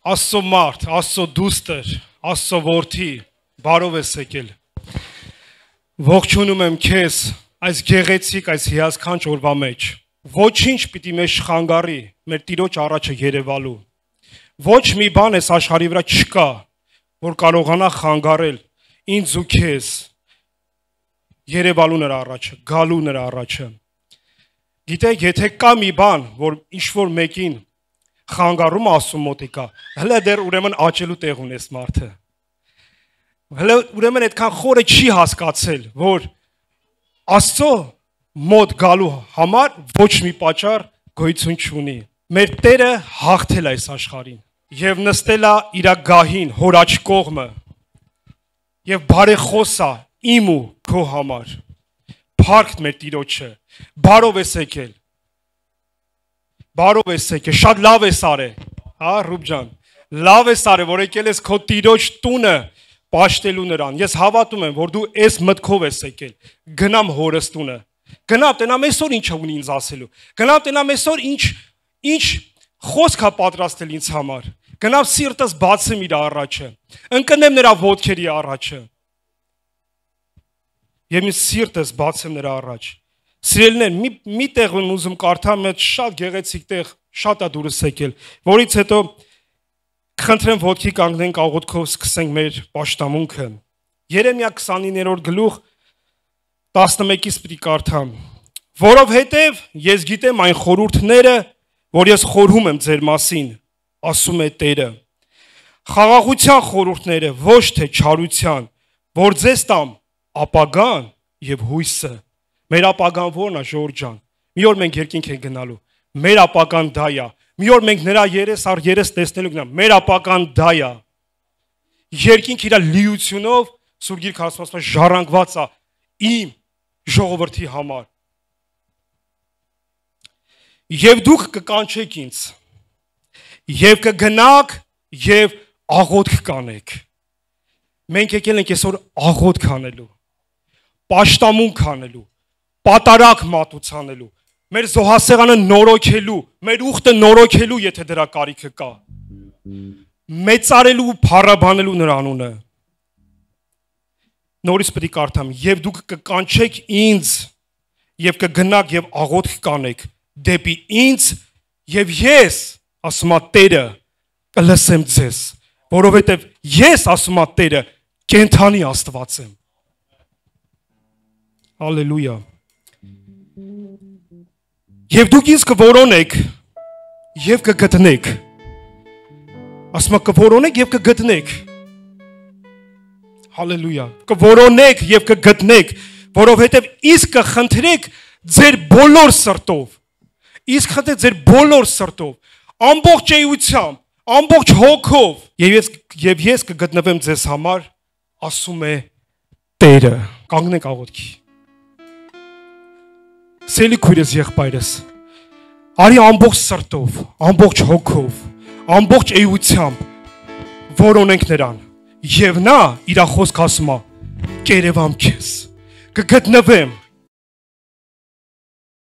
Աստծո մարդ, Աստծո դուստր, Աստծո որդի, բարով ես եկել։ Ողջունում եմ քեզ այս գեղեցիկ, այս հիասքանչ օրվա մեջ։ Ոչինչ պիտի մեզ չխանգարի մեր Տիրոջ առաջը երևալու։ Ոչ մի բան այս աշխարհի վրա չկա, որ կարողանա խանգարել ինձ ու քեզ երևալու նրա առաջը, գալու նրա առաջը։ Գիտեք, եթե կա մի բան, որ ինչ-որ մեկին խանգարում Աստծո մոտիկա, հələ դեռ ուրեմն աճելու տեղ ունես մարդը։ Հələ ուրեմն այդքան խորը չի հասկացել, որ Աստծո մոտ գալու համար ոչ մի պատճառ գոյություն չունի։ Մեր Տերը հաղթել է այս աշխարհին եւ նստել է իր գահին, հոր աջ կողմը եւ բարեխոս է իմ ու քո համար։ Փառք մեր Տիրոջը։ Բարով ես եկել։ Բարով ես եկել, շատ լավ ես արել, հա Ռուբ ջան, լավ ես արել, որ եկել ես քո Տիրոջ տունը պաշտելու նրան։ Ես հավատում եմ, որ դու այս մտքով ես եկել։ Գնամ հորս տունը։ Գնամ տենամ այսօր ինչ ունի ինձ ասելու։ Գնամ տենամ այսօր ինչ խոսք է պատրաստել ինձ համար։ Գնամ սիրտս բացեմ իր առաջը։ Ընկնեմ նրա ոտքերի առաջը։ Եվ ինձ սիրտս բացեմ նրա առաջ։ Սիրելիներ, մի տեղ եմ ուզում կարդամ, այդ շատ գեղեցիկ տեղ, շատ է դուրս եկել, որից հետո խնդրեմ ոտքի կանգնենք, աղոթքով սկսենք մեր պաշտամունքը։ Երեմիա 29-րդ գլուխ 11-ից պիտի կարդամ։ Որովհետև ես գիտեմ այն խորհուրդները, որ ես խորհում եմ ձեր մասին, ասում է Տերը։ Խաղաղության խորհուրդները, ոչ թե չարության, որ ձեզ տամ ապագան եւ հույսը։ Մեր ապագան ո՞րն է, Ժորժ ջան։ Մի օր մենք երկինք ենք գնալու։ Մեր ապագան դա է։ Մի օր մենք նրա երես առ երես տեսնելու կգնանք։ Մեր ապագան դա է։ Երկինք իր լիությունով Սուրբ Գիրքը ասում է ժառանգված է իմ ժողովրդի համար։ Եվ դուք կկանչեք ինձ։ Եվ կգնաք եւ աղոթք կանեք։ Մենք եկել ենք այսօր աղոթք անելու։ Պաշտամունք անելու, պատարակ մատուցանելու, մեր զոհասեղանը նորոգելու, մեր ուխտը նորոգելու, եթե դրա կարիքը կա, մեծարելու ու փառաբանելու նրա անունը։ Նորից պետք է կարդամ, եւ դուք կկանչեք ինձ եւ կգնաք եւ աղոթք կանեք դեպի ինձ եւ ես, ասում է Տերը, կլսեմ ձեզ, որովհետեւ ես, ասում է Տերը, կենթանի Աստված եմ։ Հալելույա։ Եվ դուք ինձ կորոնեք եւ կգտնեք։ Ասում է կորոնեք եւ կգտնեք։ Հալելույա։ Կորոնեք եւ կգտնեք, որովհետեւ իսկ կխնդրեք ձեր բոլոր սրտով։ Իսկ խնդրեք ձեր բոլոր սրտով, ամբողջ էությամբ, ամբողջ հոգով եւ ես կգտնվեմ ձեզ համար, ասում է Տերը։ Կանգնենք աղոթքի։ Սելի քույրս եղբայրս, արի ամբողջ սրտով, ամբողջ հոգով, ամբողջ էությամբ որոնենք նրան, եւ նա իր խոսքը ասում է, կերևամ քեզ, կգտնվեմ